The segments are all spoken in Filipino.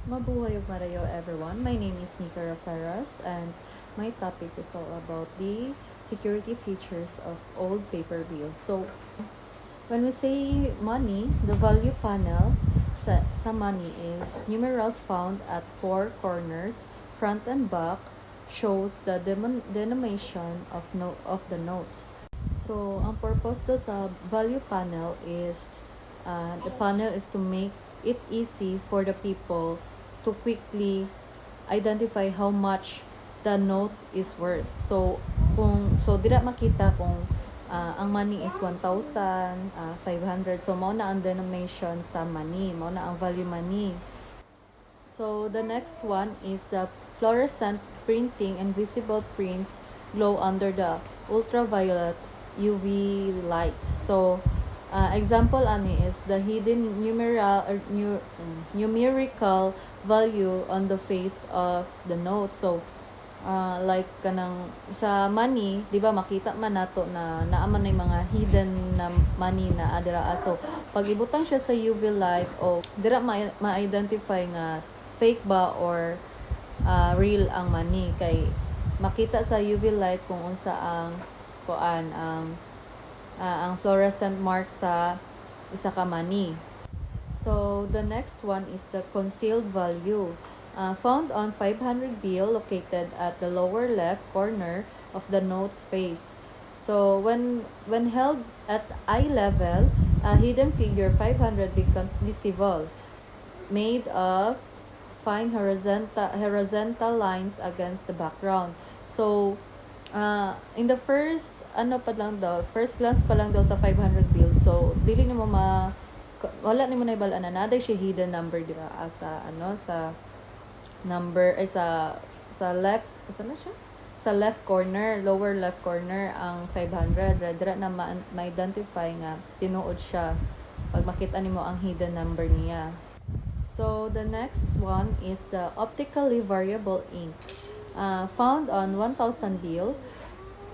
Mabuhay ug marayo everyone. My name is Nika Raferras and my topic is all about the security features of old paper bills. So, when we say money, the value panel sa money is numerals found at four corners, front and back, shows the denomination of the note. So, ang purpose do sa value panel is the panel is to make it easy for the people to quickly identify how much the note is worth. So dira makita kung ang money is 1,500. So mao na ang denomination sa money, mao na ang value money. So the next one is the fluorescent printing and visible prints glow under the ultraviolet UV light. So example ani is the hidden numerical value on the face of the note. So like kanang sa money, di ba makita man nato na naaman na mga hidden na money na adira. So pag ibutang siya sa UV light o dira ma-identify nga fake ba or real ang money kay makita sa UV light kung unsa ang kuan ang fluorescent mark sa isa ka money. So the next one is the concealed value. Found on 500 bill located at the lower left corner of the note's face. So when held at eye level, a hidden figure 500 becomes visible, made of fine horizontal lines against the background. So in the first first glance pa lang daw sa 500 bill. So dili nimo wala nimo na ibalaan na naday siya hidden number dira sa sa number ay sa left na siya sa left corner, lower left corner ang 500 dira na ma-identify nga tinuod siya pag makita nimo ang hidden number niya. So the next one is the optically variable ink. Found on 1,000 bill,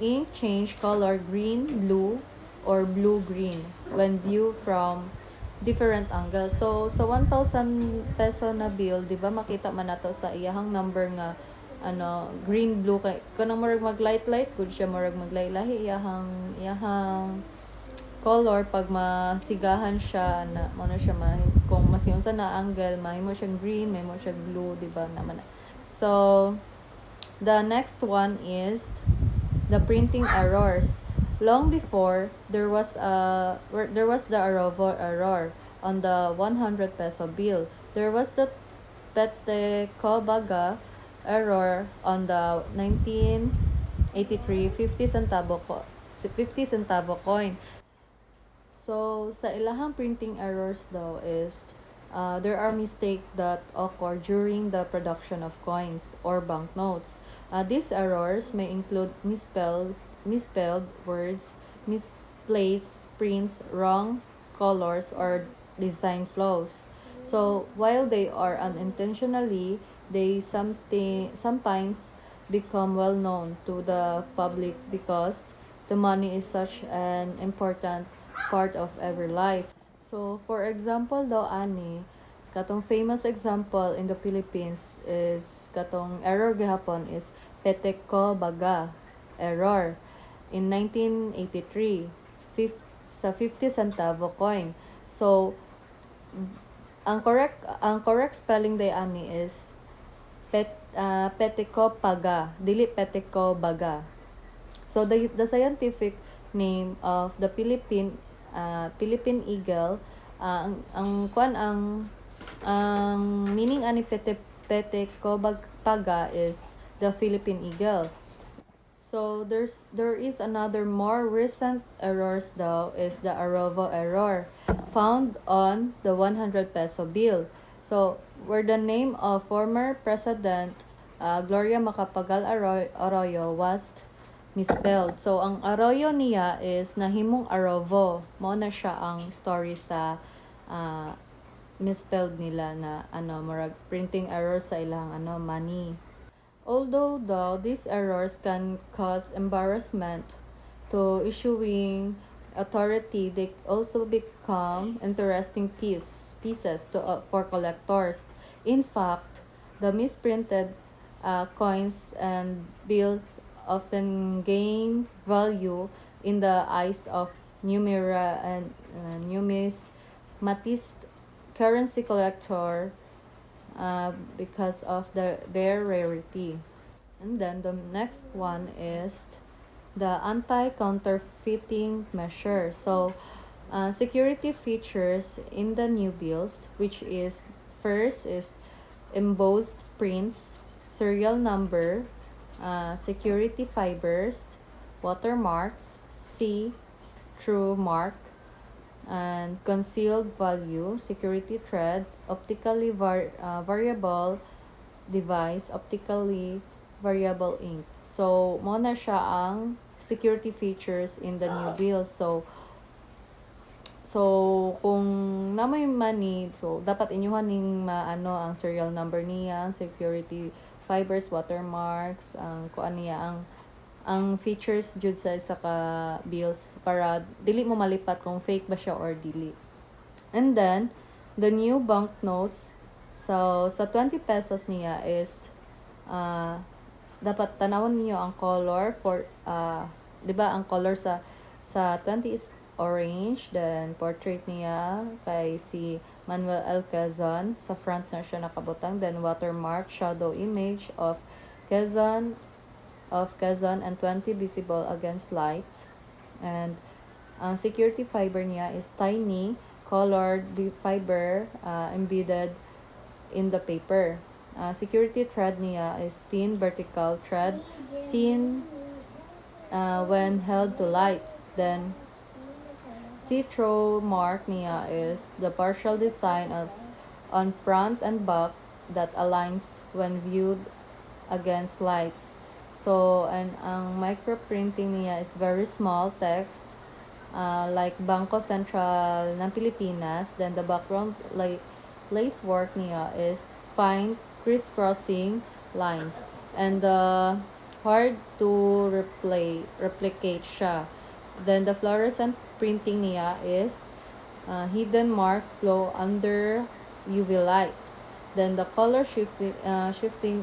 ink change color green, blue, or blue-green when viewed from different angles. So sa 1,000 peso na bill, di ba makita man nato sa iyahang number nga green blue kay kanang murag mag-light good siya murag maglaylahi iyahang color pag masigahan siya na mo na siya kung mas unsa na angle mahimo siyang green, mahimo siyang blue, di ba naman. So the next one is the printing errors. Long before, there was the Arrovo error on the 100 peso bill. There was the Petecobaga error on the 1983 50 centavo coin. So sa ilahang printing errors daw is there are mistakes that occur during the production of coins or banknotes. These errors may include misspelled words, misplaced prints, wrong colors, or design flaws. So while they are unintentionally, they sometimes become well known to the public because the money is such an important part of every life. So for example daw ani, katong famous example in the Philippines is katong error gihapon is Peteco Baga error in 1983 sa 50 centavo coin. So ang correct spelling day ani is Peteco Paga, dili Peteco Baga. So the scientific name of the Philippine eagle, ang meaning ani Peteco Paga is the Philippine eagle. So there is another more recent errors though is the Arrovo error found on the 100 peso bill. So where the name of former President Gloria Macapagal Arroyo was misspelled. So ang Arroyo niya is nahimong Arrovo. Mao na siya ang story sa misspelled nila na murag printing error sa ilang money. Although though these errors can cause embarrassment to issuing authority, they also become interesting pieces for collectors. In fact, the misprinted coins and bills often gain value in the eyes of numismatist currency collector because of their rarity. And then the next one is the anti-counterfeiting measure. So, security features in the new bills, which is first is embossed prints, serial number, security fibers, watermarks, see-through mark, and concealed value, security thread, optically variable device, optically variable ink. So, mo na siya ang security features in the new bill. So, kung na may money, so, dapat inyuhan ning maano ang serial number niya, security fibers, watermarks, ang kuan niya, ang features jud sa isa ka bills para dili mo malipat kung fake ba siya or dili. And then, the new banknotes, so, sa 20 pesos niya is, dapat tanawon niyo ang color for, di ba, ang color sa 20 is orange, then portrait niya kay si Manuel L. Quezon, sa front na siya nakabutang, then watermark, shadow image of Quezon, and 20 visible against lights. And ang security fiber niya is tiny, colored fiber embedded in the paper. Security thread niya is thin vertical thread seen when held to light. Then, see-through mark niya is the partial design on front and back that aligns when viewed against lights. So, and ang microprinting niya is very small text, like Bangko Sentral ng Pilipinas. Then, the background lace work niya is fine crisscrossing lines. And hard to replicate siya. Then, the fluorescent printing niya is hidden marks glow under UV light. Then, the color shifting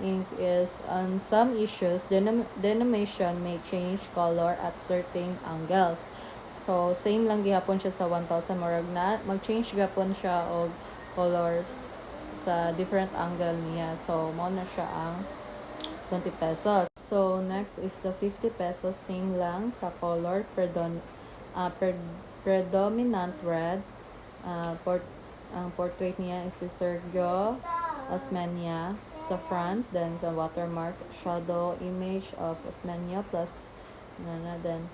ink is on some issues, denomination may change color at certain angles. So, same lang gihapon siya sa 1,000 morag na mag-change gapon siya og colors sa different angle niya. So, mo na siya ang 20 pesos. So, next is the 50 pesos. Same lang sa color. Predominant red. Ang portrait niya is si Sergio Osmeña sa front. Then, sa watermark, shadow image of Osmeña plus then,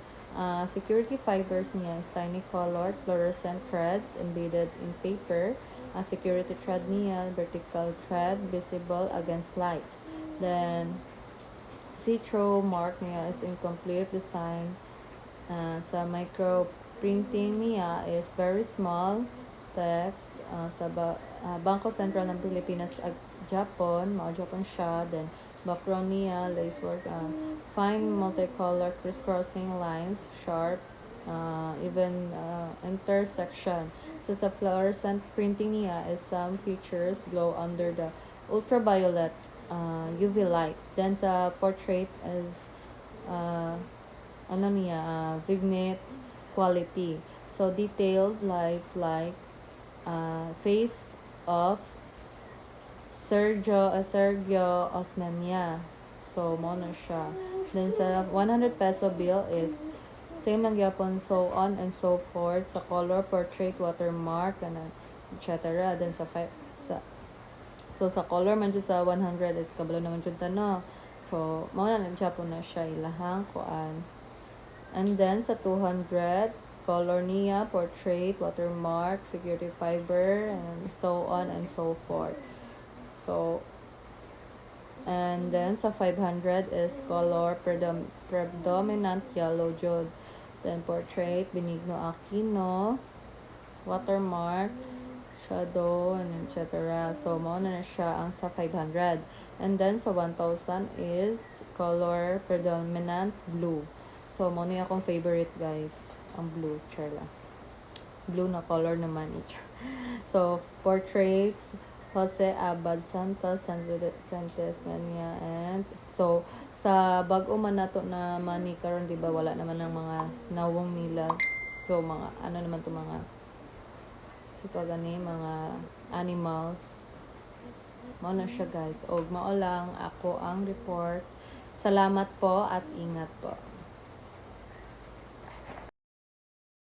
security fibers niya is tiny colored fluorescent threads embedded in paper. Security thread niya, vertical thread, visible against light. Then, see-through mark niya is incomplete design. Sa micro printing niya is very small text. Sa Bangko Sentral ng Pilipinas Japon, mao Japon siya. Then, background niya, lace work, fine multicolor crisscrossing lines, sharp, even intersection. So, sa fluorescent printing niya is some features glow under the ultraviolet UV light. Then, sa portrait is vignette quality. So, detailed lifelike face of Sergio Osmeña. So, mo na siya. Then, sa 100 peso bill is same lang gyapon, so on and so forth sa color, portrait, watermark, and etc. Then sa color man jud sa 100 is kabalo naman jud tano. So mao na gyapon na siya ilahang kuan. And then sa 200 color niya, portrait, watermark, security fiber, and so on and so forth. So, and then sa 500 is color predominant yellow jud. Then portrait, Benigno Aquino, watermark, shadow, and etc. So, mo na siya ang sa 500. And then sa 1,000 is color predominant blue. So, mo na akong favorite guys, ang blue, charla. Blue na color naman ito. So, portraits, Jose Abad Santos, Santos Mania, and so sa bag-o man nato na money karon di ba wala naman ng mga nawong nila. So mga ano naman to mga so gani mga animals. Mao na siya guys. Og mao lang ako ang report. Salamat po at ingat po.